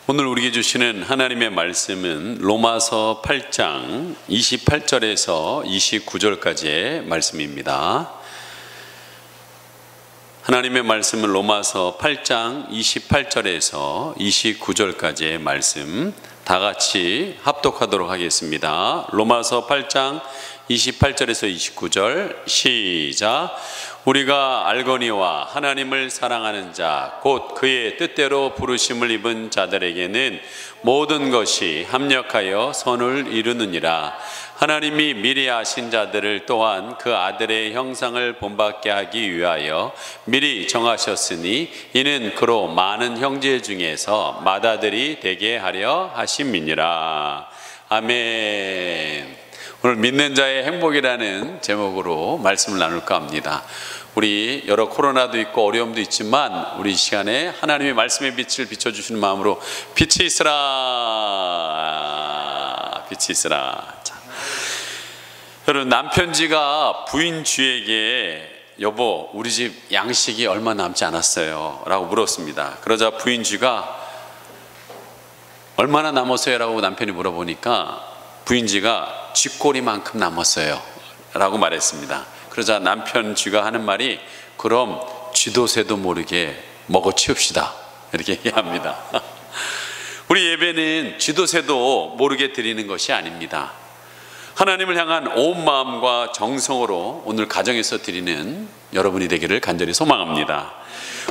오늘 우리에게 주시는 하나님의 말씀은 로마서 8장 28절에서 29절까지의 말씀입니다. 하나님의 말씀은 로마서 8장 28절에서 29절까지의 말씀 다 같이 합독하도록 하겠습니다. 로마서 8장 28절에서 29절 시작. 우리가 알거니와 하나님을 사랑하는 자 곧 그의 뜻대로 부르심을 입은 자들에게는 모든 것이 합력하여 선을 이루느니라. 하나님이 미리 아신 자들을 또한 그 아들의 형상을 본받게 하기 위하여 미리 정하셨으니 이는 그로 많은 형제 중에서 맏아들이 되게 하려 하심이니라. 아멘. 오늘 믿는 자의 행복이라는 제목으로 말씀을 나눌까 합니다. 우리 여러 코로나도 있고 어려움도 있지만 우리 이 시간에 하나님의 말씀의 빛을 비춰주시는 마음으로 빛이 있으라, 빛이 있으라. 자, 여러분, 남편지가 부인쥐에게 여보 우리 집 양식이 얼마 남지 않았어요 라고 물었습니다. 그러자 부인쥐가 얼마나 남았어요? 라고 남편이 물어보니까 부인쥐가 쥐꼬리만큼 남았어요 라고 말했습니다. 그러자 남편 쥐가 하는 말이 그럼 쥐도 새도 모르게 먹어 치웁시다 이렇게 얘기합니다. 우리 예배는 쥐도 새도 모르게 드리는 것이 아닙니다. 하나님을 향한 온 마음과 정성으로 오늘 가정에서 드리는 여러분이 되기를 간절히 소망합니다.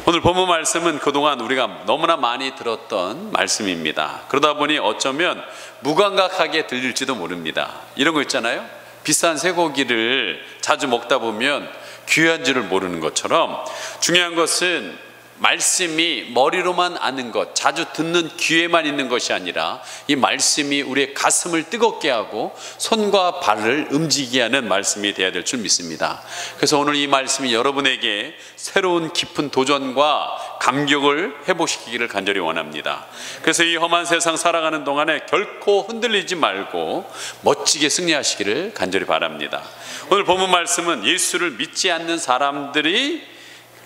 오늘 본문 말씀은 그동안 우리가 너무나 많이 들었던 말씀입니다. 그러다 보니 어쩌면 무감각하게 들릴지도 모릅니다. 이런 거 있잖아요. 비싼 쇠고기를 자주 먹다 보면 귀한 줄을 모르는 것처럼 중요한 것은 말씀이 머리로만 아는 것, 자주 듣는 귀에만 있는 것이 아니라 이 말씀이 우리의 가슴을 뜨겁게 하고 손과 발을 움직이게 하는 말씀이 되어야 될 줄 믿습니다. 그래서 오늘 이 말씀이 여러분에게 새로운 깊은 도전과 감격을 회복시키기를 간절히 원합니다. 그래서 이 험한 세상 살아가는 동안에 결코 흔들리지 말고 멋지게 승리하시기를 간절히 바랍니다. 오늘 본문 말씀은 예수를 믿지 않는 사람들이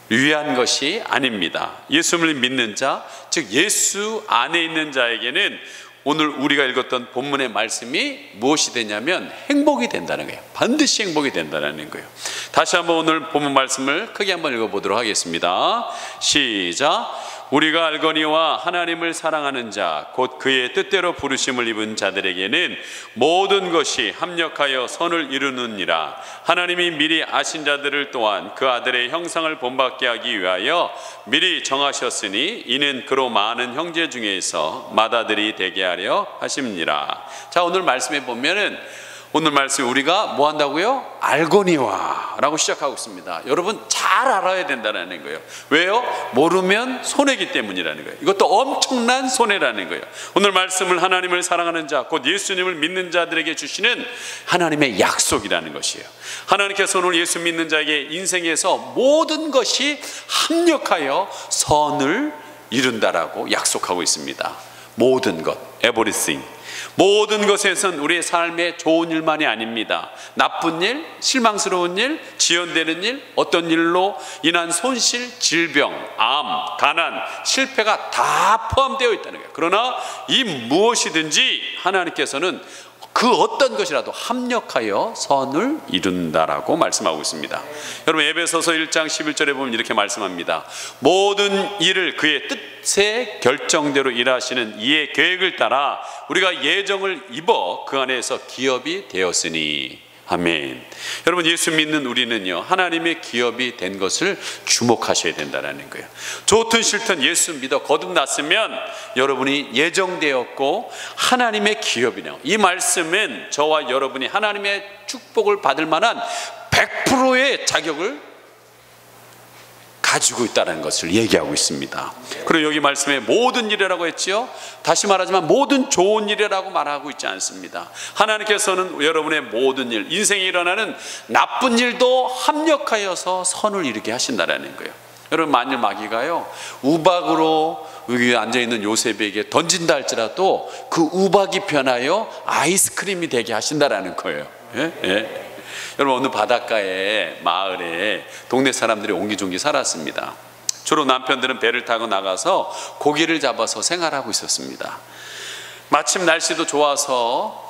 위한 것이 아닙니다. 예수를 믿는 자, 즉 예수 안에 있는 자에게는 오늘 우리가 읽었던 본문의 말씀이 무엇이 되냐면 행복이 된다는 거예요. 반드시 행복이 된다는 거예요. 다시 한번 오늘 본문 말씀을 크게 한번 읽어보도록 하겠습니다. 시작. 우리가 알거니와 하나님을 사랑하는 자 곧 그의 뜻대로 부르심을 입은 자들에게는 모든 것이 합력하여 선을 이루느니라. 하나님이 미리 아신 자들을 또한 그 아들의 형상을 본받게 하기 위하여 미리 정하셨으니 이는 그로 많은 형제 중에서 맏아들이 되게 하려 하심니라. 자, 오늘 말씀에 보면은 오늘 말씀 우리가 뭐 한다고요? 알거니와 라고 시작하고 있습니다. 여러분 잘 알아야 된다는 거예요. 왜요? 모르면 손해이기 때문이라는 거예요. 이것도 엄청난 손해라는 거예요. 오늘 말씀을 하나님을 사랑하는 자 곧 예수님을 믿는 자들에게 주시는 하나님의 약속이라는 것이에요. 하나님께서 오늘 예수 믿는 자에게 인생에서 모든 것이 합력하여 선을 이룬다라고 약속하고 있습니다. 모든 것, everything. 모든 것에선 우리의 삶의 좋은 일만이 아닙니다. 나쁜 일, 실망스러운 일, 지연되는 일, 어떤 일로 인한 손실, 질병, 암, 가난, 실패가 다 포함되어 있다는 거예요. 그러나 이 무엇이든지 하나님께서는 그 어떤 것이라도 합력하여 선을 이룬다라고 말씀하고 있습니다. 여러분 에베소서 1장 11절에 보면 이렇게 말씀합니다. 모든 일을 그의 뜻의 결정대로 일하시는 이의 계획을 따라 우리가 예정을 입어 그 안에서 기업이 되었으니. 아멘. 여러분 예수 믿는 우리는요 하나님의 기업이 된 것을 주목하셔야 된다는 거예요. 좋든 싫든 예수 믿어 거듭났으면 여러분이 예정되었고 하나님의 기업이네요. 이 말씀은 저와 여러분이 하나님의 축복을 받을 만한 100%의 자격을 가지고 있다는 것을 얘기하고 있습니다. 그리고 여기 말씀에 모든 일이라고 했지요. 다시 말하지만 모든 좋은 일이라고 말하고 있지 않습니다. 하나님께서는 여러분의 모든 일, 인생에 일어나는 나쁜 일도 합력하여서 선을 이루게 하신다는 거예요. 여러분 만일 마귀가요 우박으로 여기 앉아있는 요셉에게 던진다 할지라도 그 우박이 변하여 아이스크림이 되게 하신다라는 거예요. 예? 예. 여러분 어느 바닷가에 마을에 동네 사람들이 옹기종기 살았습니다. 주로 남편들은 배를 타고 나가서 고기를 잡아서 생활하고 있었습니다. 마침 날씨도 좋아서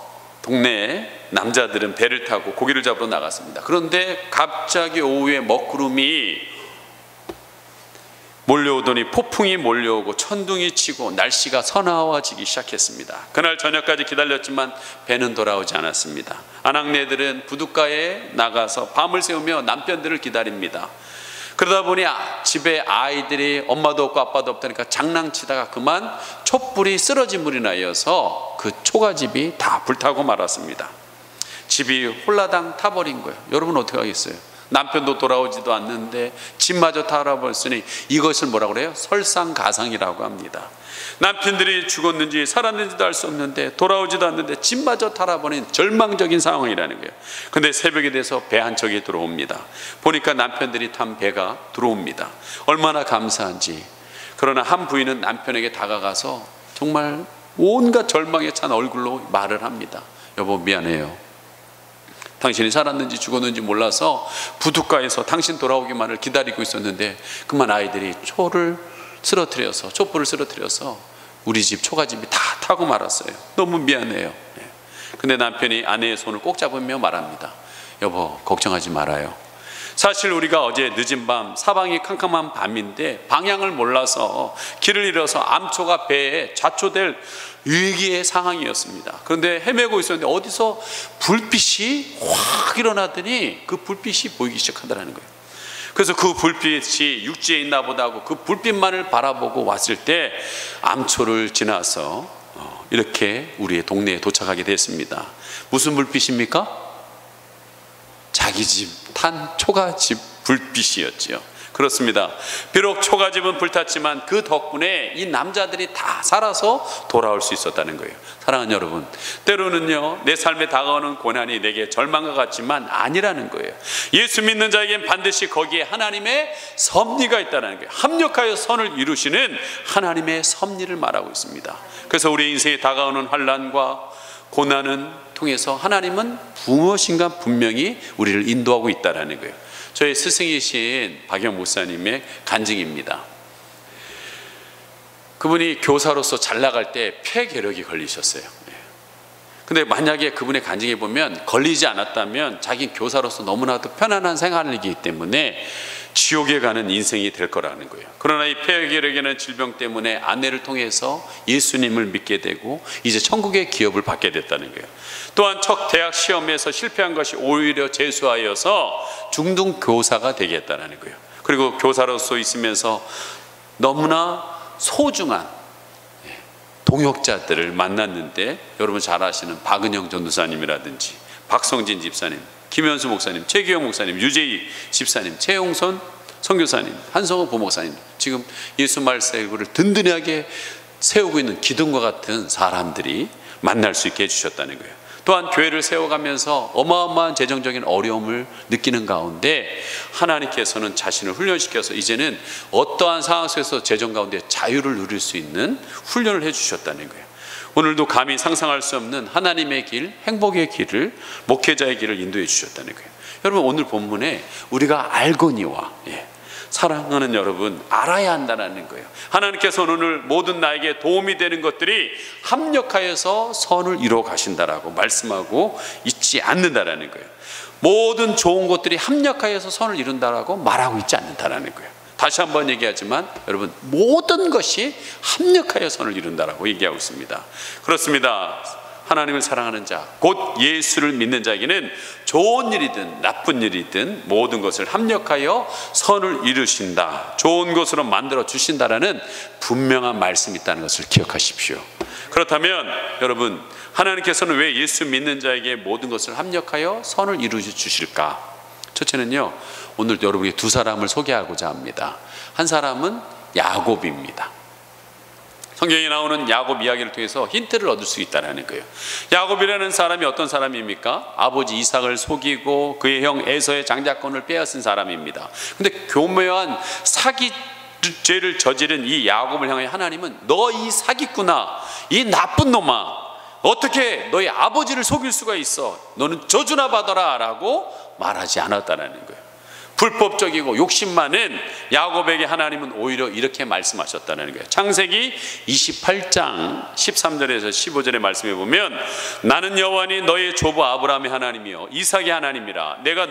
동네 남자들은 배를 타고 고기를 잡으러 나갔습니다. 그런데 갑자기 오후에 먹구름이 몰려오더니 폭풍이 몰려오고 천둥이 치고 날씨가 서나워지기 시작했습니다. 그날 저녁까지 기다렸지만 배는 돌아오지 않았습니다. 아낙네들은 부둣가에 나가서 밤을 새우며 남편들을 기다립니다. 그러다 보니 집에 아이들이 엄마도 없고 아빠도 없다니까 장난치다가 그만 촛불이 쓰러진 물이 나여서 그 초가집이 다 불타고 말았습니다. 집이 홀라당 타버린 거예요. 여러분 어떻게 하겠어요? 남편도 돌아오지도 않는데 집마저 타버렸으니 이것을 뭐라고 그래요? 설상가상이라고 합니다. 남편들이 죽었는지 살았는지도 알 수 없는데 돌아오지도 않는데 집마저 타버린 절망적인 상황이라는 거예요. 근데 새벽이 돼서 배 한 척이 들어옵니다. 보니까 남편들이 탄 배가 들어옵니다. 얼마나 감사한지. 그러나 한 부인은 남편에게 다가가서 정말 온갖 절망에 찬 얼굴로 말을 합니다. 여보 미안해요. 당신이 살았는지 죽었는지 몰라서 부둣가에서 당신 돌아오기만을 기다리고 있었는데 그만 아이들이 촛불을 쓰러뜨려서 우리 집 초가집이 다 타고 말았어요. 너무 미안해요. 근데 남편이 아내의 손을 꼭 잡으며 말합니다. 여보 걱정하지 말아요. 사실 우리가 어제 늦은 밤 사방이 캄캄한 밤인데 방향을 몰라서 길을 잃어서 암초가 배에 좌초될 위기의 상황이었습니다. 그런데 헤매고 있었는데 어디서 불빛이 확 일어나더니 그 불빛이 보이기 시작하더라는 거예요. 그래서 그 불빛이 육지에 있나 보다 하고 그 불빛만을 바라보고 왔을 때 암초를 지나서 이렇게 우리의 동네에 도착하게 됐습니다. 무슨 불빛입니까? 자기 집 탄 초가집 불빛이었지요. 그렇습니다. 비록 초가집은 불탔지만 그 덕분에 이 남자들이 다 살아서 돌아올 수 있었다는 거예요. 사랑하는 여러분, 때로는요 내 삶에 다가오는 고난이 내게 절망과 같지만 아니라는 거예요. 예수 믿는 자에겐 반드시 거기에 하나님의 섭리가 있다는 거예요. 합력하여 선을 이루시는 하나님의 섭리를 말하고 있습니다. 그래서 우리 인생에 다가오는 환난과 고난은 통해서 하나님은 무엇인가 분명히 우리를 인도하고 있다는 거예요. 저희 스승이신 박영 목사님의 간증입니다. 그분이 교사로서 잘 나갈 때 폐결핵이 걸리셨어요. 근데 만약에 그분의 간증에 보면 걸리지 않았다면 자기 교사로서 너무나도 편안한 생활이기 때문에 지옥에 가는 인생이 될 거라는 거예요. 그러나 이 폐결핵이라는 질병 때문에 아내를 통해서 예수님을 믿게 되고 이제 천국의 기업을 받게 됐다는 거예요. 또한 첫 대학 시험에서 실패한 것이 오히려 재수하여서 중등 교사가 되겠다는 거예요. 그리고 교사로서 있으면서 너무나 소중한 동역자들을 만났는데 여러분 잘 아시는 박은영 전도사님이라든지 박성진 집사님, 김현수 목사님, 최기영 목사님, 유재희 집사님, 최용선 선교사님, 한성호 부목사님, 지금 예수 말세구를 든든하게 세우고 있는 기둥과 같은 사람들이 만날 수 있게 해주셨다는 거예요. 또한 교회를 세워가면서 어마어마한 재정적인 어려움을 느끼는 가운데 하나님께서는 자신을 훈련시켜서 이제는 어떠한 상황 속에서 재정 가운데 자유를 누릴 수 있는 훈련을 해주셨다는 거예요. 오늘도 감히 상상할 수 없는 하나님의 길, 행복의 길을, 목회자의 길을 인도해 주셨다는 거예요. 여러분 오늘 본문에 우리가 알거니와 사랑하는 여러분 알아야 한다는 거예요. 하나님께서 오늘 모든 나에게 도움이 되는 것들이 합력하여서 선을 이루어 가신다라고 말씀하고 있지 않는다라는 거예요. 모든 좋은 것들이 합력하여서 선을 이룬다라고 말하고 있지 않는다라는 거예요. 다시 한번 얘기하지만 여러분 모든 것이 합력하여 선을 이룬다라고 얘기하고 있습니다. 그렇습니다. 하나님을 사랑하는 자, 곧 예수를 믿는 자에게는 좋은 일이든 나쁜 일이든 모든 것을 합력하여 선을 이루신다, 좋은 것으로 만들어 주신다라는 분명한 말씀이 있다는 것을 기억하십시오. 그렇다면 여러분 하나님께서는 왜 예수 믿는 자에게 모든 것을 합력하여 선을 이루어 주실까? 첫째는요, 오늘 여러분이 두 사람을 소개하고자 합니다. 한 사람은 야곱입니다. 성경에 나오는 야곱 이야기를 통해서 힌트를 얻을 수 있다는 거예요. 야곱이라는 사람이 어떤 사람입니까? 아버지 이삭을 속이고 그의 형 에서의 장자권을 빼앗은 사람입니다. 근데 교묘한 사기 죄를 저지른 이 야곱을 향해 하나님은 너 이 사기꾼아, 이 나쁜 놈아, 어떻게 너희 아버지를 속일 수가 있어? 너는 저주나 받아라 라고 말하지 않았다는 거예요. 불법적이고 욕심 많은 야곱에게 하나님은 오히려 이렇게 말씀하셨다는 거예요. 창세기 28장 13절에서 15절의 말씀에 보면 나는 여호와니 너의 조부 아브라함의 하나님이요 이삭의 하나님이라. 내가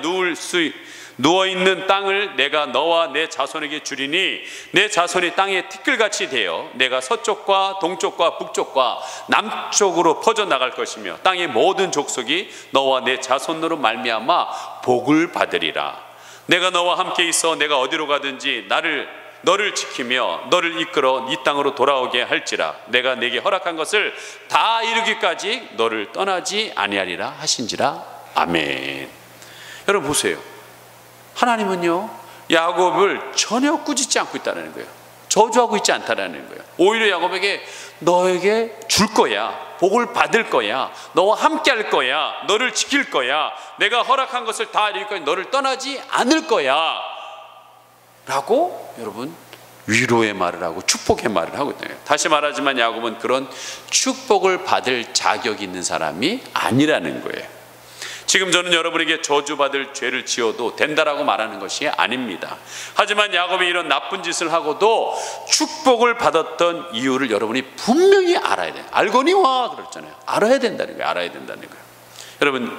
누워있는 땅을 내가 너와 내 자손에게 주리니 내 자손이 땅의 티끌같이 되어 내가 서쪽과 동쪽과 북쪽과 남쪽으로 퍼져나갈 것이며 땅의 모든 족속이 너와 내 자손으로 말미암아 복을 받으리라. 내가 너와 함께 있어 내가 어디로 가든지 너를 지키며 너를 이끌어 이 땅으로 돌아오게 할지라. 내가 내게 허락한 것을 다 이루기까지 너를 떠나지 아니하리라 하신지라. 아멘. 여러분 보세요. 하나님은요 야곱을 전혀 꾸짖지 않고 있다는 거예요. 저주하고 있지 않다는 거예요. 오히려 야곱에게 너에게 줄 거야, 복을 받을 거야, 너와 함께 할 거야, 너를 지킬 거야, 내가 허락한 것을 다 이루기까지 너를 떠나지 않을 거야 라고 여러분 위로의 말을 하고 축복의 말을 하고 있다. 다시 말하지만 야곱은 그런 축복을 받을 자격이 있는 사람이 아니라는 거예요. 지금 저는 여러분에게 저주받을 죄를 지어도 된다라고 말하는 것이 아닙니다. 하지만 야곱이 이런 나쁜 짓을 하고도 축복을 받았던 이유를 여러분이 분명히 알아야 돼요. 알거니와 그랬잖아요. 알아야 된다는 거예요. 알아야 된다는 거예요. 여러분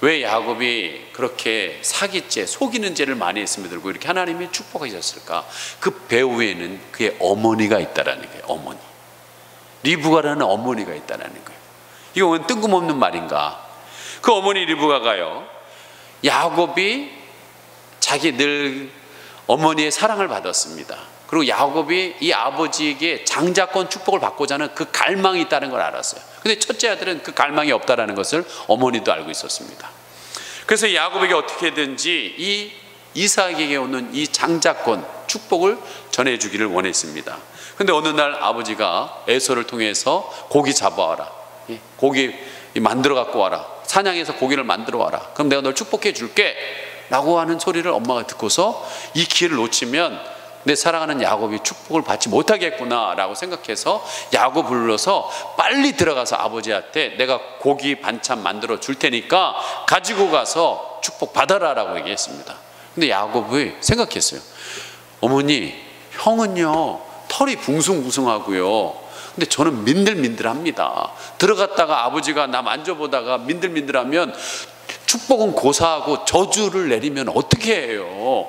왜 야곱이 그렇게 사기죄, 속이는 죄를 많이 했음에도 불구하고 이렇게 하나님이 축복하셨을까? 그 배후에는 그의 어머니가 있다라는 거예요. 어머니. 리브가라는 어머니가 있다라는 거예요. 이건 뜬금없는 말인가? 그 어머니 리브가가요 야곱이 자기 늘 어머니의 사랑을 받았습니다. 그리고 야곱이 이 아버지에게 장자권 축복을 받고자 하는 그 갈망이 있다는 걸 알았어요. 근데 첫째 아들은 그 갈망이 없다는 것을 어머니도 알고 있었습니다. 그래서 야곱에게 어떻게든지 이 이삭에게 오는 이 장자권 축복을 전해주기를 원했습니다. 근데 어느 날 아버지가 에서를 통해서 고기 잡아와라, 고기 만들어 갖고 와라, 사냥해서 고기를 만들어 와라, 그럼 내가 널 축복해 줄게 라고 하는 소리를 엄마가 듣고서 이 기회를 놓치면 내 사랑하는 야곱이 축복을 받지 못하겠구나 라고 생각해서 야곱 불러서 빨리 들어가서 아버지한테 내가 고기 반찬 만들어 줄 테니까 가지고 가서 축복 받아라 라고 얘기했습니다. 근데 야곱이 생각했어요. 어머니, 형은요 털이 붕숭붕숭하고요, 근데 저는 민들민들합니다. 들어갔다가 아버지가 나 만져보다가 민들민들하면 축복은 고사하고 저주를 내리면 어떻게 해요?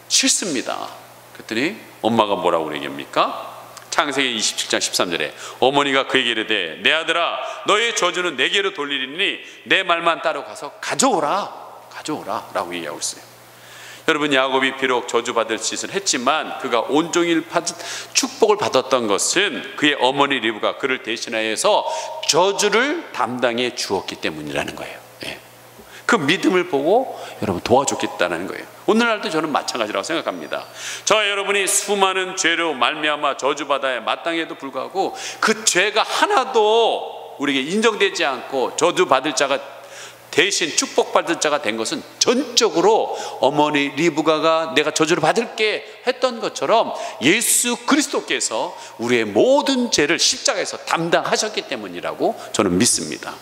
싫습니다. 그랬더니 엄마가 뭐라고 얘기합니까? 창세기 27장 13절에 어머니가 그에게 이르되 내 아들아 너의 저주는 내게로 돌리리니 내 말만 따로 가서 가져오라 라고 얘기하고 있어요. 여러분 야곱이 비록 저주받을 짓을 했지만 그가 온종일 축복을 받았던 것은 그의 어머니 리브가 그를 대신하여서 저주를 담당해 주었기 때문이라는 거예요. 그 믿음을 보고 여러분 도와줬겠다는 거예요. 오늘날도 저는 마찬가지라고 생각합니다. 저와 여러분이 수많은 죄로 말미암아 저주받아야 마땅해도 불구하고 그 죄가 하나도 우리에게 인정되지 않고 저주받을 자가 대신 축복받을 자가 된 것은 전적으로 어머니 리브가가 내가 저주를 받을게 했던 것처럼 예수 그리스도께서 우리의 모든 죄를 십자가에서 담당하셨기 때문이라고 저는 믿습니다.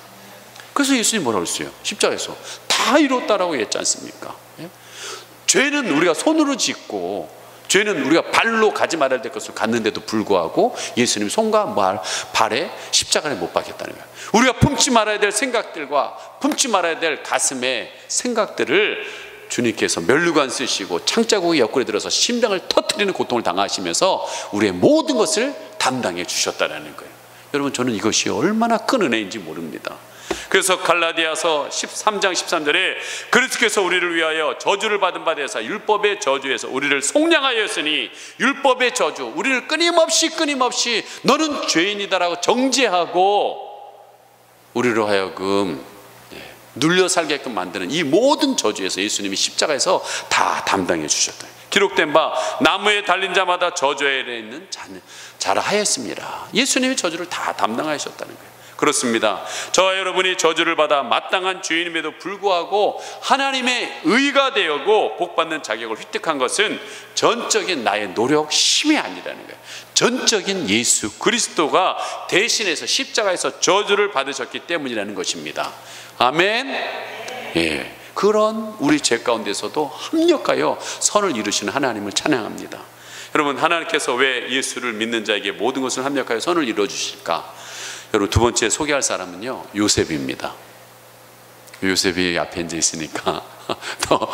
그래서 예수님이 뭐라고 했어요? 십자가에서 다 이뤘다라고 했지 않습니까? 죄는 우리가 손으로 짓고 죄는 우리가 발로 가지 말아야 될 것을 갔는데도 불구하고 예수님 손과 발에 십자가를 못 박혔다는 거예요. 우리가 품지 말아야 될 생각들과 품지 말아야 될 가슴의 생각들을 주님께서 면류관 쓰시고 창자국이 옆구리에 들어서 심장을 터뜨리는 고통을 당하시면서 우리의 모든 것을 담당해 주셨다는 거예요. 여러분 저는 이것이 얼마나 큰 은혜인지 모릅니다. 그래서 갈라디아서 13장 13절에 그리스도께서 우리를 위하여 저주를 받은 바 되사 율법의 저주에서 우리를 속량하였으니 율법의 저주, 우리를 끊임없이 너는 죄인이다라고 정죄하고 우리로 하여금 눌려 살게끔 만드는 이 모든 저주에서 예수님이 십자가에서 다 담당해 주셨다. 기록된 바 나무에 달린 자마다 저주에 있는 자라 하였습니다. 예수님이 저주를 다 담당하셨다는 거예요. 그렇습니다. 저와 여러분이 저주를 받아 마땅한 죄인임에도 불구하고 하나님의 의가 되었고 복받는 자격을 획득한 것은 전적인 나의 노력, 힘이 아니라는 거예요. 전적인 예수 그리스도가 대신해서 십자가에서 저주를 받으셨기 때문이라는 것입니다. 아멘. 예. 그런 우리 죄 가운데서도 합력하여 선을 이루시는 하나님을 찬양합니다. 여러분, 하나님께서 왜 예수를 믿는 자에게 모든 것을 합력하여 선을 이루어 주실까? 여러분, 두 번째 소개할 사람은요, 요셉입니다. 요셉이 앞에 앉아 있으니까 더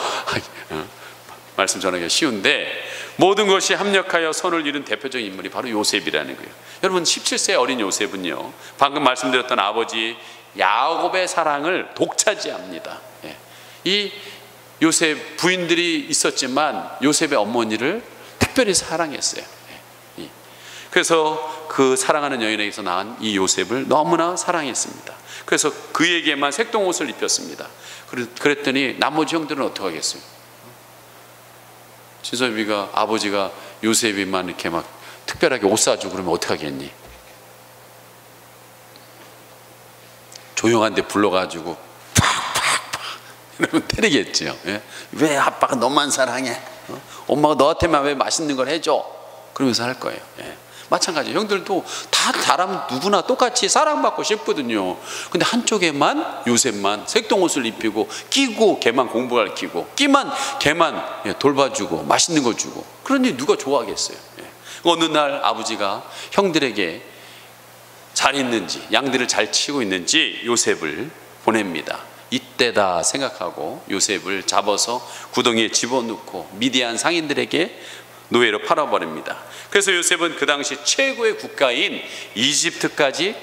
말씀 전하기가 쉬운데, 모든 것이 합력하여 선을 이룬 대표적인 인물이 바로 요셉이라는 거예요. 여러분, 17세 어린 요셉은요, 방금 말씀드렸던 아버지 야곱의 사랑을 독차지합니다. 이 요셉 부인들이 있었지만 요셉의 어머니를 특별히 사랑했어요. 그래서 그 사랑하는 여인에게서 낳은 이 요셉을 너무나 사랑했습니다. 그래서 그에게만 색동옷을 입혔습니다. 그랬더니 나머지 형들은 어떻게 하겠어요? 진섭이가, 아버지가 요셉이만 이렇게 막 특별하게 옷 사주고 그러면 어떻게 하겠니? 조용한 데 불러가지고 팍팍팍 이러면 때리겠죠. 왜 아빠가 너만 사랑해? 엄마가 너한테만 왜 맛있는 걸 해줘? 그러면서 할 거예요. 마찬가지예요. 형들도 다 사람 누구나 똑같이 사랑받고 싶거든요. 근데 한쪽에만, 요셉만 색동옷을 입히고 끼고 걔만 공부가르치고 끼만 걔만 돌봐주고 맛있는 거 주고, 그러니 누가 좋아하겠어요? 어느 날 아버지가 형들에게 잘 있는지, 양들을 잘 치고 있는지 요셉을 보냅니다. 이때다 생각하고 요셉을 잡아서 구덩이에 집어넣고 미디안 상인들에게 노예로 팔아버립니다. 그래서 요셉은 그 당시 최고의 국가인 이집트까지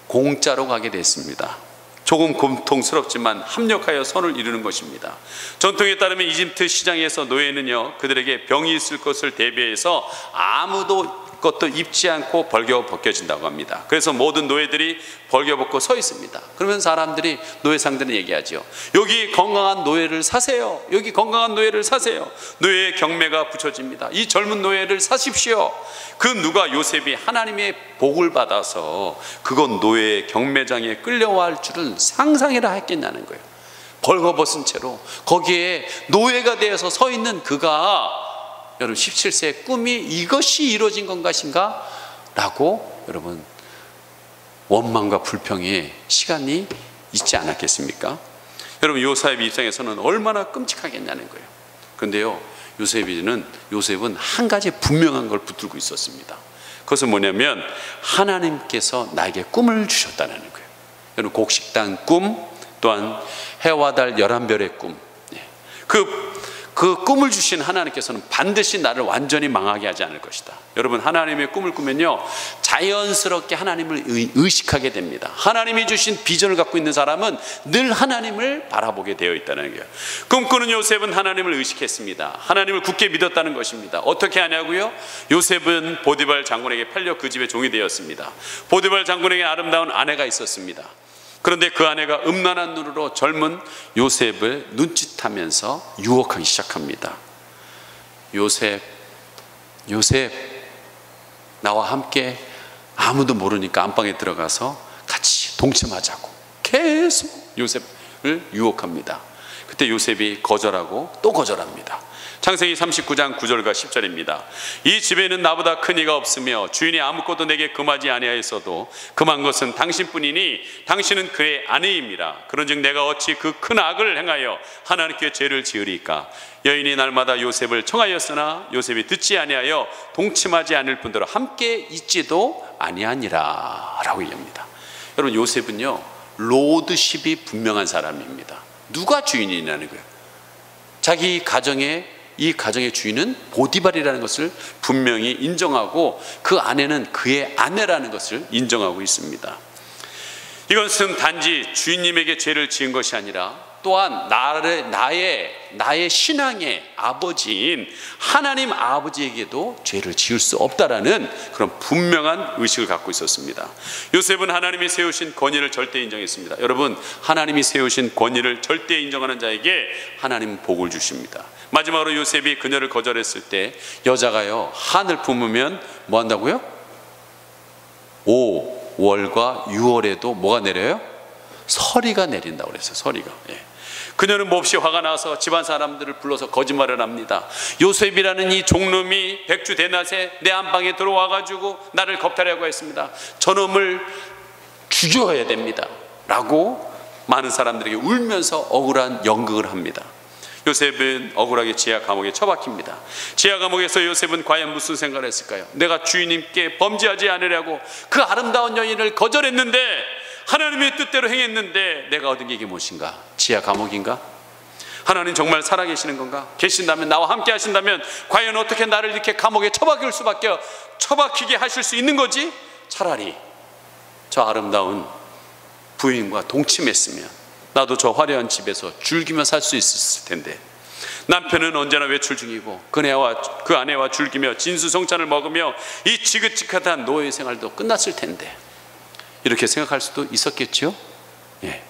공짜로 가게 됐습니다. 조금 고통스럽지만 합력하여 선을 이루는 것입니다. 전통에 따르면 이집트 시장에서 노예는요, 그들에게 병이 있을 것을 대비해서 아무도 것도 입지 않고 벌겨벗겨진다고 합니다. 그래서 모든 노예들이 벌겨벗고 서 있습니다. 그러면 사람들이, 노예상들은 얘기하죠. 여기 건강한 노예를 사세요. 여기 건강한 노예를 사세요. 노예의 경매가 붙여집니다. 이 젊은 노예를 사십시오. 그 누가 요셉이 하나님의 복을 받아서 그건 노예의 경매장에 끌려갈 줄은 상상이라 했겠냐는 거예요. 벌거벗은 채로 거기에 노예가 되어서 서 있는 그가 여러분 17세의 꿈이 이것이 이루어진 것인가? 라고 여러분 원망과 불평의 시간이 있지 않았겠습니까? 여러분, 요셉 입장에서는 얼마나 끔찍하겠냐는 거예요. 그런데요, 요셉은 한 가지 분명한 걸 붙들고 있었습니다. 그것은 뭐냐면 하나님께서 나에게 꿈을 주셨다는 거예요. 여러분, 곡식단 꿈, 또한 해와 달 11별의 꿈, 그 꿈을 주신 하나님께서는 반드시 나를 완전히 망하게 하지 않을 것이다. 여러분, 하나님의 꿈을 꾸면요, 자연스럽게 하나님을 의식하게 됩니다. 하나님이 주신 비전을 갖고 있는 사람은 늘 하나님을 바라보게 되어 있다는 거예요. 꿈꾸는 요셉은 하나님을 의식했습니다. 하나님을 굳게 믿었다는 것입니다. 어떻게 하냐고요? 요셉은 보디발 장군에게 팔려 그 집의 종이 되었습니다. 보디발 장군에게 아름다운 아내가 있었습니다. 그런데 그 아내가 음란한 눈으로 젊은 요셉을 눈짓하면서 유혹하기 시작합니다. 요셉, 나와 함께 아무도 모르니까 안방에 들어가서 같이 동침하자고 계속 요셉을 유혹합니다. 그때 요셉이 거절하고 또 거절합니다. 창세기 39장 9절과 10절입니다. 이 집에는 나보다 큰 이가 없으며 주인이 아무것도 내게 금하지 아니하였어도 금한 것은 당신뿐이니 당신은 그의 아내임이라. 그런즉 내가 어찌 그 큰 악을 행하여 하나님께 죄를 지으리까? 여인이 날마다 요셉을 청하였으나 요셉이 듣지 아니하여 동침하지 않을 뿐더러 함께 있지도 아니하니라 라고 얘기합니다. 여러분, 요셉은요, 로드십이 분명한 사람입니다. 누가 주인이냐는 거예요. 자기 가정의, 이 가정의 주인은 보디발이라는 것을 분명히 인정하고 그 아내는 그의 아내라는 것을 인정하고 있습니다. 이것은 단지 주인님에게 죄를 지은 것이 아니라 또한 나의 신앙의 아버지인 하나님 아버지에게도 죄를 지을 수 없다라는 그런 분명한 의식을 갖고 있었습니다. 요셉은 하나님이 세우신 권위를 절대 인정했습니다. 여러분, 하나님이 세우신 권위를 절대 인정하는 자에게 하나님은 복을 주십니다. 마지막으로 요셉이 그녀를 거절했을 때 여자가요, 한을 품으면 뭐 한다고요? 5월과 6월에도 뭐가 내려요? 서리가 내린다고 그랬어요. 서리가. 그녀는 몹시 화가 나서 집안 사람들을 불러서 거짓말을 합니다. 요셉이라는 이 종놈이 백주 대낮에 내 안방에 들어와가지고 나를 겁탈하고 했습니다. 저놈을 죽여야 됩니다 라고 많은 사람들에게 울면서 억울한 연극을 합니다. 요셉은 억울하게 지하 감옥에 처박힙니다. 지하 감옥에서 요셉은 과연 무슨 생각을 했을까요? 내가 주인님께 범죄하지 않으려고 그 아름다운 여인을 거절했는데, 하나님의 뜻대로 행했는데 내가 얻은 게 이게 무엇인가? 지하 감옥인가? 하나님 정말 살아계시는 건가? 계신다면, 나와 함께 하신다면 과연 어떻게 나를 이렇게 감옥에 처박히게 하실 수 있는 거지? 차라리 저 아름다운 부인과 동침했으면 나도 저 화려한 집에서 즐기며 살 수 있었을 텐데, 남편은 언제나 외출 중이고 그 아내와 즐기며 진수성찬을 먹으며 이 지긋지긋한 노예 생활도 끝났을 텐데, 이렇게 생각할 수도 있었겠죠. 예.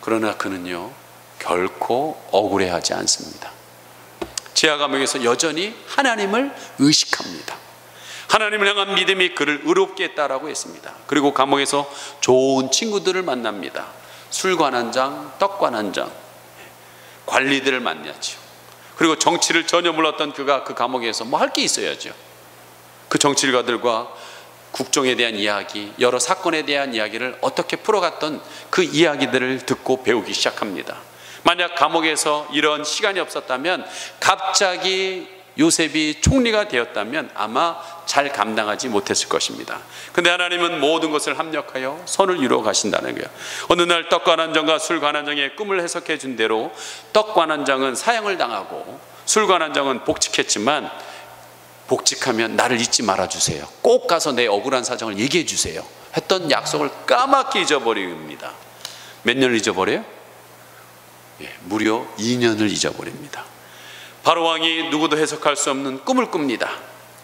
그러나 그는요 결코 억울해하지 않습니다. 지하 감옥에서 여전히 하나님을 의식합니다. 하나님을 향한 믿음이 그를 의롭게 했다라고 했습니다. 그리고 감옥에서 좋은 친구들을 만납니다. 술관한장, 떡관한장, 관리들을 만났죠. 그리고 정치를 전혀 몰랐던 그가 그 감옥에서 뭐 할 게 있어야죠. 그 정치일가들과 국정에 대한 이야기, 여러 사건에 대한 이야기를 어떻게 풀어갔던 그 이야기들을 듣고 배우기 시작합니다. 만약 감옥에서 이런 시간이 없었다면, 갑자기 요셉이 총리가 되었다면 아마 잘 감당하지 못했을 것입니다. 근데 하나님은 모든 것을 합력하여 선을 이루어 가신다는 거예요. 어느 날 떡관한장과 술관한장의 꿈을 해석해 준 대로 떡관한장은 사형을 당하고 술관한장은 복직했지만, 복직하면 나를 잊지 말아주세요, 꼭 가서 내 억울한 사정을 얘기해 주세요 했던 약속을 까맣게 잊어버립니다. 몇 년을 잊어버려요? 무려 2년을 잊어버립니다. 바로왕이 누구도 해석할 수 없는 꿈을 꿉니다.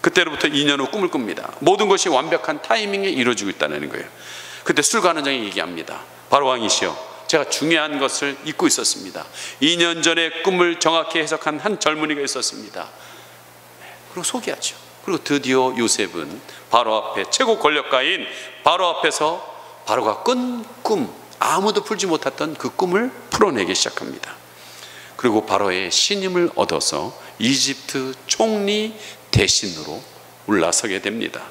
그때로부터 2년 후 꿈을 꿉니다. 모든 것이 완벽한 타이밍에 이루어지고 있다는 거예요. 그때 술관원장이 얘기합니다. 바로왕이시여, 제가 중요한 것을 잊고 있었습니다. 2년 전에 꿈을 정확히 해석한 한 젊은이가 있었습니다. 그리고 소개하죠. 그리고 드디어 요셉은 바로 앞에, 최고 권력가인 바로 앞에서 바로가 꾼 꿈, 아무도 풀지 못했던 그 꿈을 풀어내기 시작합니다. 그리고 바로의 신임을 얻어서 이집트 총리 대신으로 올라서게 됩니다.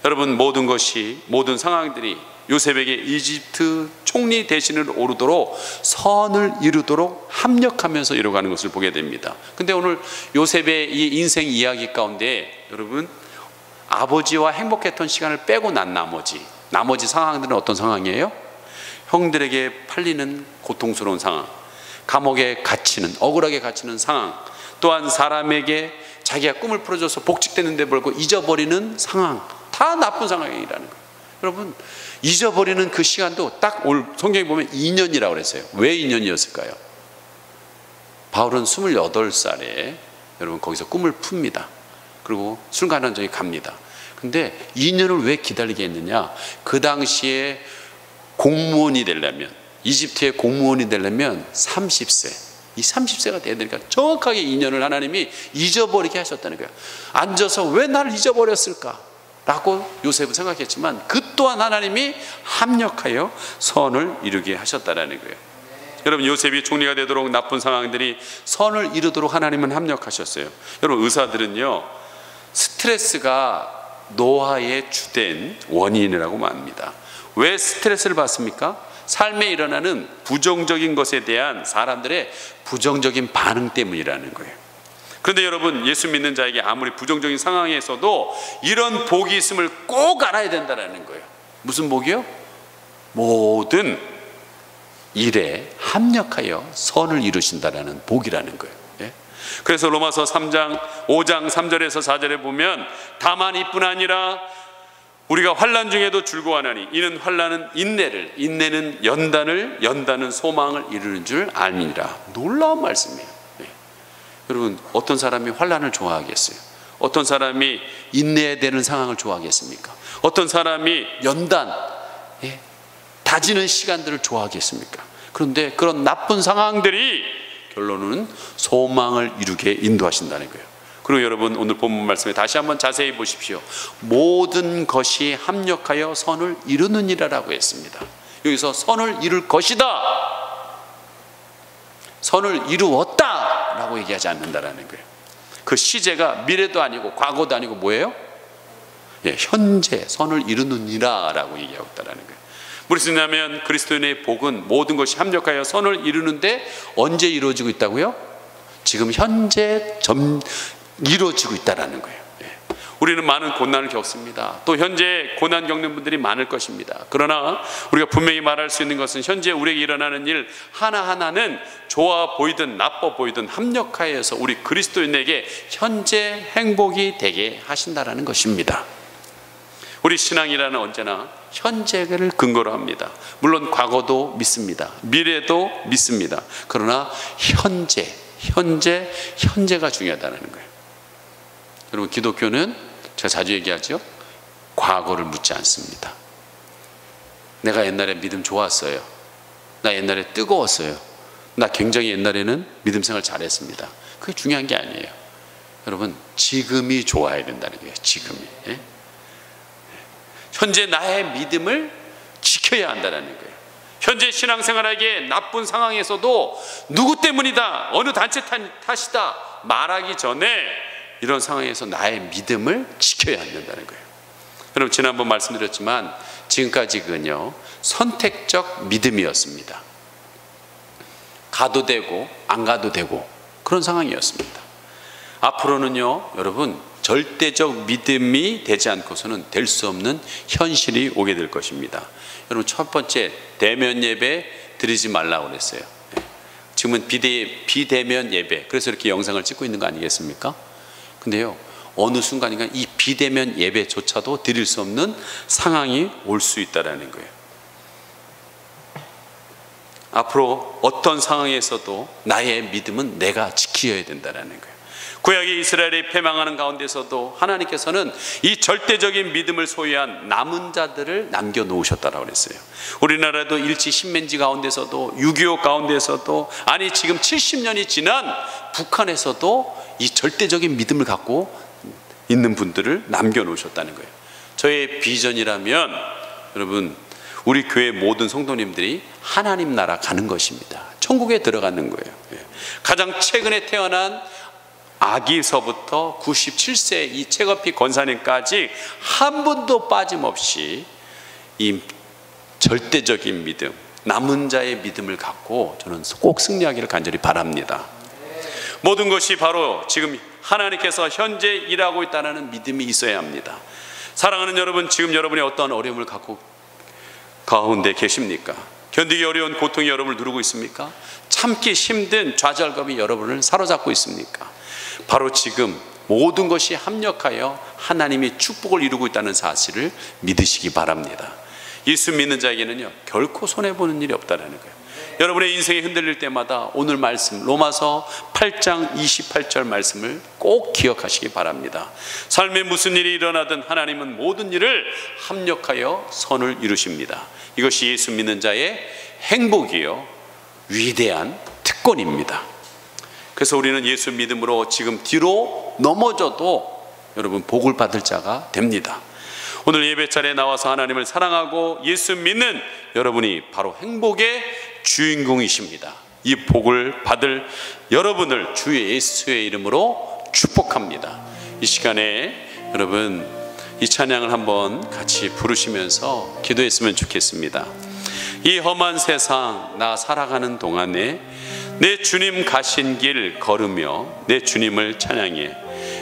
여러분, 모든 상황들이 요셉에게 이집트 총리 대신을 오르도록, 선을 이루도록 합력하면서 이루어가는 것을 보게 됩니다. 근데 오늘 요셉의 이 인생 이야기 가운데 여러분, 아버지와 행복했던 시간을 빼고 난 나머지 상황들은 어떤 상황이에요? 형들에게 팔리는 고통스러운 상황, 감옥에 갇히는, 억울하게 갇히는 상황, 또한 사람에게 자기가 꿈을 풀어줘서 복직됐는데 벌고 잊어버리는 상황, 다 나쁜 상황이라는 거예요. 여러분, 잊어버리는 그 시간도 딱 성경에 보면 2년이라고 그랬어요. 왜 2년이었을까요? 바울은 28살에 여러분 거기서 꿈을 풉니다. 그리고 순간한정이 갑니다. 근데 2년을 왜 기다리게 했느냐? 그 당시에 공무원이 되려면, 이집트의 공무원이 되려면 30세, 이 30세가 돼야 되니까 정확하게 2년을 하나님이 잊어버리게 하셨다는 거예요. 앉아서 왜 나를 잊어버렸을까? 라고 요셉은 생각했지만, 그 또한 하나님이 합력하여 선을 이루게 하셨다는 거예요. 여러분, 요셉이 총리가 되도록 나쁜 상황들이 선을 이루도록 하나님은 합력하셨어요. 여러분, 의사들은요, 스트레스가 노화의 주된 원인이라고 말합니다. 왜 스트레스를 받습니까? 삶에 일어나는 부정적인 것에 대한 사람들의 부정적인 반응 때문이라는 거예요. 그런데 여러분, 예수 믿는 자에게 아무리 부정적인 상황에서도 이런 복이 있음을 꼭 알아야 된다는 거예요. 무슨 복이요? 모든 일에 합력하여 선을 이루신다라는 복이라는 거예요. 예? 그래서 로마서 5장 3절에서 4절에 보면, 다만 이뿐 아니라 우리가 환난 중에도 즐거워하나니 이는 환난은 인내를, 인내는 연단을, 연단은 소망을 이루는 줄 알미니라. 놀라운 말씀이에요. 네. 여러분, 어떤 사람이 환난을 좋아하겠어요? 어떤 사람이 인내해야 되는 상황을 좋아하겠습니까? 어떤 사람이 연단, 다지는 시간들을 좋아하겠습니까? 그런데 그런 나쁜 상황들이 결론은 소망을 이루게 인도하신다는 거예요. 그리고 여러분, 오늘 본문 말씀에 다시 한번 자세히 보십시오. 모든 것이 합력하여 선을 이루느니라라고 했습니다. 여기서 선을 이룰 것이다, 선을 이루었다 라고 얘기하지 않는다라는 거예요. 그 시제가 미래도 아니고 과거도 아니고 뭐예요? 현재 선을 이루느니라 라고 얘기하고 있다는 거예요. 무슨 말이냐면 그리스도인의 복은 모든 것이 합력하여 선을 이루는데 언제 이루어지고 있다고요? 지금 현재 이루어지고 있다는 거예요. 우리는 많은 고난을 겪습니다. 또 현재 고난 겪는 분들이 많을 것입니다. 그러나 우리가 분명히 말할 수 있는 것은 현재 우리에게 일어나는 일 하나하나는 좋아 보이든 나빠 보이든 합력하여서 우리 그리스도인에게 현재 행복이 되게 하신다는 것입니다. 우리 신앙이라는 언제나 현재를 근거로 합니다. 물론 과거도 믿습니다. 미래도 믿습니다. 그러나 현재가 중요하다는 거예요. 여러분, 기독교는 제가 자주 얘기하죠. 과거를 묻지 않습니다. 내가 옛날에 믿음 좋았어요. 나 옛날에 뜨거웠어요. 나 굉장히 옛날에는 믿음 생활 잘했습니다. 그게 중요한 게 아니에요. 여러분, 지금이 좋아야 된다는 거예요. 지금이. 예? 현재 나의 믿음을 지켜야 한다는 거예요. 현재 신앙생활에게 나쁜 상황에서도 누구 때문이다, 어느 단체 탓이다 말하기 전에 이런 상황에서 나의 믿음을 지켜야 한다는 거예요. 여러분, 지난번 말씀드렸지만 지금까지 그건요 선택적 믿음이었습니다. 가도 되고 안 가도 되고 그런 상황이었습니다. 앞으로는요 여러분, 절대적 믿음이 되지 않고서는 될 수 없는 현실이 오게 될 것입니다. 여러분, 첫 번째, 대면 예배 드리지 말라고 그랬어요. 지금은 비대면 예배, 그래서 이렇게 영상을 찍고 있는 거 아니겠습니까? 근데요, 어느 순간인가 이 비대면 예배조차도 드릴 수 없는 상황이 올 수 있다는 거예요. 앞으로 어떤 상황에서도 나의 믿음은 내가 지켜야 된다는 거예요. 구약의 이스라엘이 패망하는 가운데서도 하나님께서는 이 절대적인 믿음을 소유한 남은 자들을 남겨놓으셨다고 그랬어요. 우리나라도 일제 식민지 가운데서도 6.25 가운데서도, 아니 지금 70년이 지난 북한에서도 이 절대적인 믿음을 갖고 있는 분들을 남겨놓으셨다는 거예요. 저의 비전이라면 여러분, 우리 교회 모든 성도님들이 하나님 나라 가는 것입니다. 천국에 들어가는 거예요. 가장 최근에 태어난 아기서부터 97세 이 최거피 권사님까지 한 분도 빠짐없이 이 절대적인 믿음, 남은 자의 믿음을 갖고 저는 꼭 승리하기를 간절히 바랍니다. 모든 것이 바로 지금 하나님께서 현재 일하고 있다는 믿음이 있어야 합니다. 사랑하는 여러분, 지금 여러분이 어떤 어려움을 갖고 가운데 계십니까? 견디기 어려운 고통이 여러분을 누르고 있습니까? 참기 힘든 좌절감이 여러분을 사로잡고 있습니까? 바로 지금 모든 것이 합력하여 하나님이 축복을 이루고 있다는 사실을 믿으시기 바랍니다. 예수 믿는 자에게는요 결코 손해보는 일이 없다는 거예요. 여러분의 인생이 흔들릴 때마다 오늘 말씀 로마서 8장 28절 말씀을 꼭 기억하시기 바랍니다. 삶에 무슨 일이 일어나든 하나님은 모든 일을 합력하여 선을 이루십니다. 이것이 예수 믿는 자의 행복이요 위대한 특권입니다. 그래서 우리는 예수 믿음으로 지금 뒤로 넘어져도 여러분 복을 받을 자가 됩니다. 오늘 예배자리에 나와서 하나님을 사랑하고 예수 믿는 여러분이 바로 행복의 주인공이십니다. 이 복을 받을 여러분을 주 예수의 이름으로 축복합니다. 이 시간에 여러분 이 찬양을 한번 같이 부르시면서 기도했으면 좋겠습니다. 이 험한 세상 나 살아가는 동안에 내 주님 가신 길 걸으며 내 주님을 찬양해.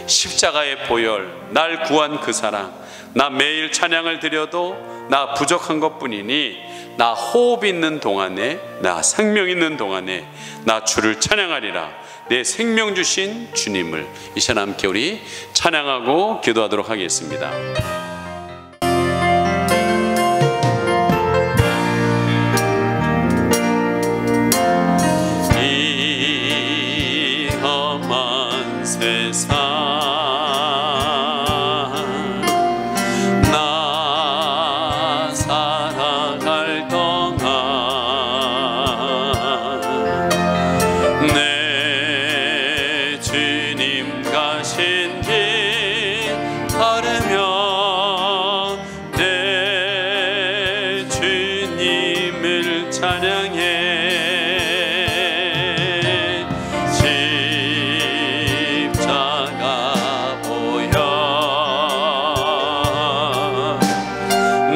십자가의 보혈 날 구한 그 사랑, 나 매일 찬양을 드려도 나 부족한 것뿐이니 나 호흡 있는 동안에, 나 생명 있는 동안에 나 주를 찬양하리라. 내 생명 주신 주님을. 이 시간 함께 우리 찬양하고 기도하도록 하겠습니다. 세상 나 살아갈 동안 내 주님 가신 길 걸으며 내 주님을 찬양해.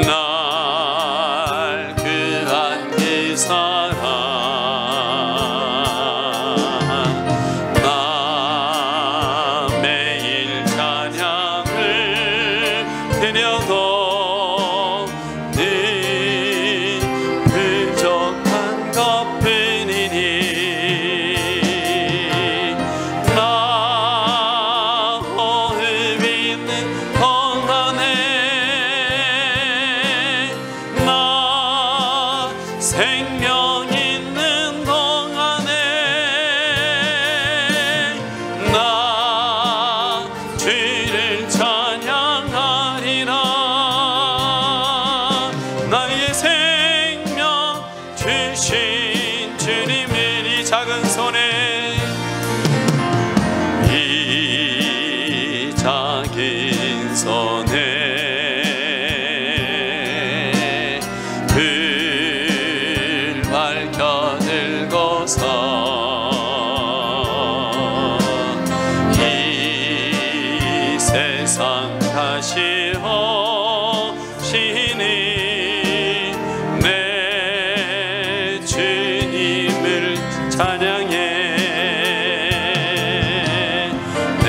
날 생명 있는 동안에 나 주를 찬양하리라. 나의 생명 주신 주님의 이 작은 손에, 이 작은 손에 불 밝혀 들고서 이 세상 다시 오시니 내 주님을 찬양해. 내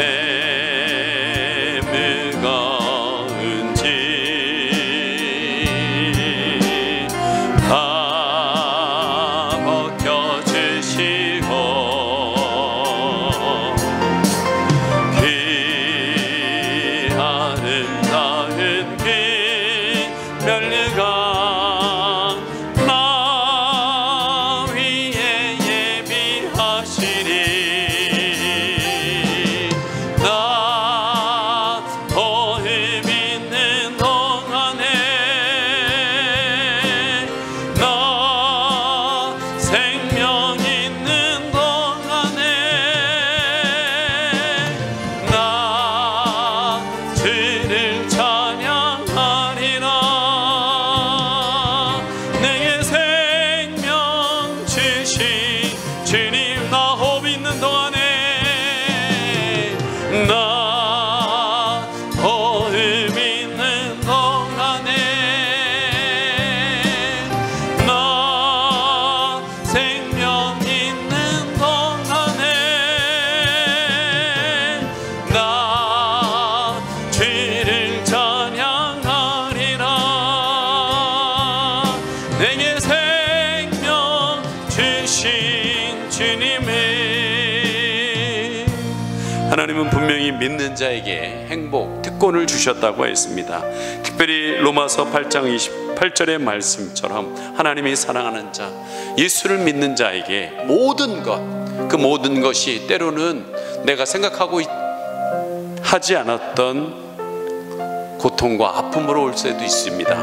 무거운 짐 다 벗겨주시고 그 아름다운 그 면류가 나 위에 예비하시리. 나 호흡 있는 동안에 나 생명 있는 동안에 나 주를 찬양하리라. 내게 생명 주신 주님, 나 호흡 있는 동안에 나 호흡 있는 동안에 나 생명 있는 동안에 나 주를 찬양하리라. 내게 생명 주신 주님의, 하나님은 분명히 믿는 자에게 행복, 특권을 주셨다고 했습니다. 특별히 로마서 8장 28절의 말씀처럼 하나님이 사랑하는 자, 예수를 믿는 자에게 모든 것, 그 모든 것이 때로는 내가 생각하고 하지 않았던 고통과 아픔으로 올 수도 있습니다.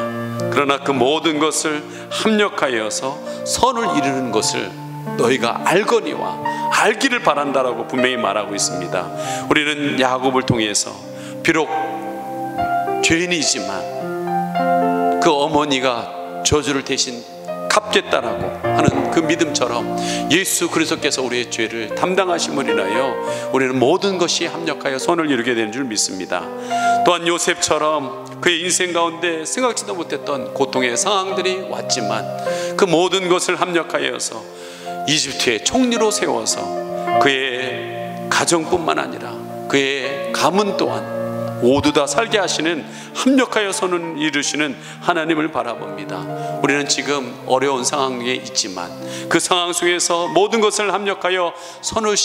그러나 그 모든 것을 합력하여서 선을 이루는 것을 너희가 알거니와 알기를 바란다라고 분명히 말하고 있습니다. 우리는 야곱을 통해서 비록 죄인이지만 그 어머니가 저주를 대신 갚겠다라고 하는 그 믿음처럼 예수 그리스도께서 우리의 죄를 담당하심을 인하여 우리는 모든 것이 합력하여 선을 이루게 되는 줄 믿습니다. 또한 요셉처럼 그의 인생 가운데 생각지도 못했던 고통의 상황들이 왔지만 그 모든 것을 합력하여서 이집트의 총리로 세워서 그의 가정뿐만 아니라 그의 가문 또한 모두 다 살게 하시는, 합력하여 선을 이루시는 하나님을 바라봅니다. 우리는 지금 어려운 상황에 있지만 그 상황 속에서 모든 것을 합력하여 선을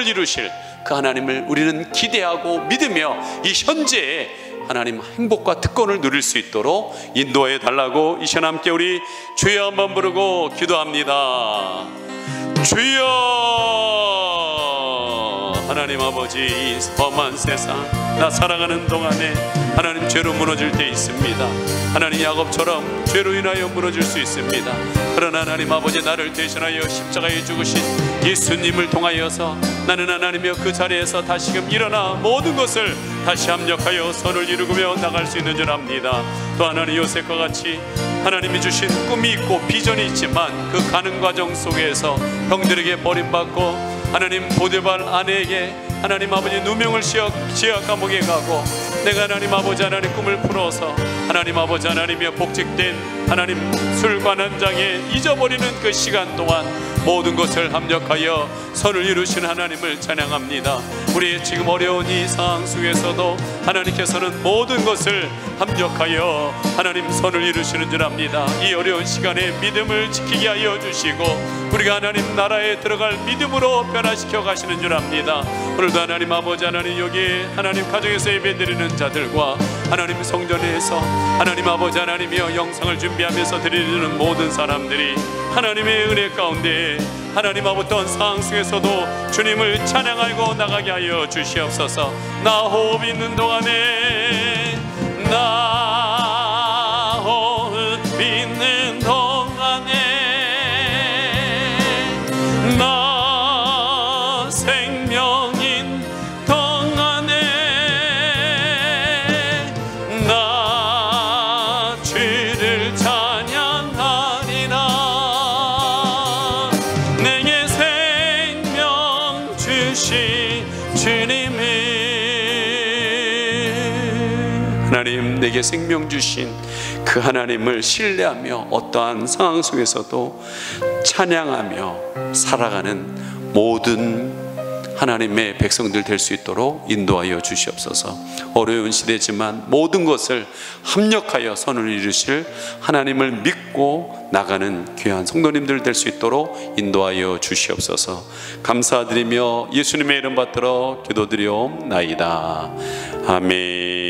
이루실 그 하나님을 우리는 기대하고 믿으며 이 현재의 하나님 행복과 특권을 누릴 수 있도록 인도해 달라고 이 시간 함께 우리 주여 한번 부르고 기도합니다. 주여, 하나님 아버지, 이 험한 세상 나 살아가는 동안에 하나님 죄로 무너질 때 있습니다. 하나님 야곱처럼 죄로 인하여 무너질 수 있습니다. 그러나 하나님 아버지, 나를 대신하여 십자가에 죽으신 예수님을 통하여서 나는 하나님이여 그 자리에서 다시금 일어나 모든 것을 다시 합력하여 선을 이루며 나갈 수 있는 줄 압니다. 또 하나님 요셉과 같이 하나님이 주신 꿈이 있고 비전이 있지만 그 가는 과정 속에서 형들에게 버림받고 하나님 보디발 아내에게 하나님 아버지 누명을 지역 감옥에 가고 내가 하나님 아버지 하나님 꿈을 풀어서 하나님 아버지 하나님이여 복직된 하나님 술관원장에 잊어버리는 그 시간 동안 모든 것을 합력하여 선을 이루시는 하나님을 찬양합니다. 우리의 지금 어려운 이 상황 속에서도 하나님께서는 모든 것을 합력하여 하나님 선을 이루시는 줄 압니다. 이 어려운 시간에 믿음을 지키게 하여 주시고 우리가 하나님 나라에 들어갈 믿음으로 변화시켜 가시는 줄 압니다. 오늘도 하나님 아버지 하나님 여기 하나님 가정에서 예배드리는 자들과 하나님 성전에서 하나님 아버지 하나님이여 영상을 준비하면서 드리는 모든 사람들이 하나님의 은혜 가운데 하나님 아버지 어떤 상황 속에서도 주님을 찬양하고 나가게 하여 주시옵소서. 나 호흡 있는 동안에 나 호흡 있는 동안에 나 생명인 동안에 나 주를 찬양하리라. 내게 생명 주신 주님을 하나님, 내게 생명 주신 그 하나님을 신뢰하며 어떠한 상황 속에서도 찬양하며 살아가는 모든 하나님의 백성들 될 수 있도록 인도하여 주시옵소서. 어려운 시대지만 모든 것을 합력하여 선을 이루실 하나님을 믿고 나가는 귀한 성도님들 될 수 있도록 인도하여 주시옵소서. 감사드리며 예수님의 이름 받들어 기도드리옵나이다. 아멘.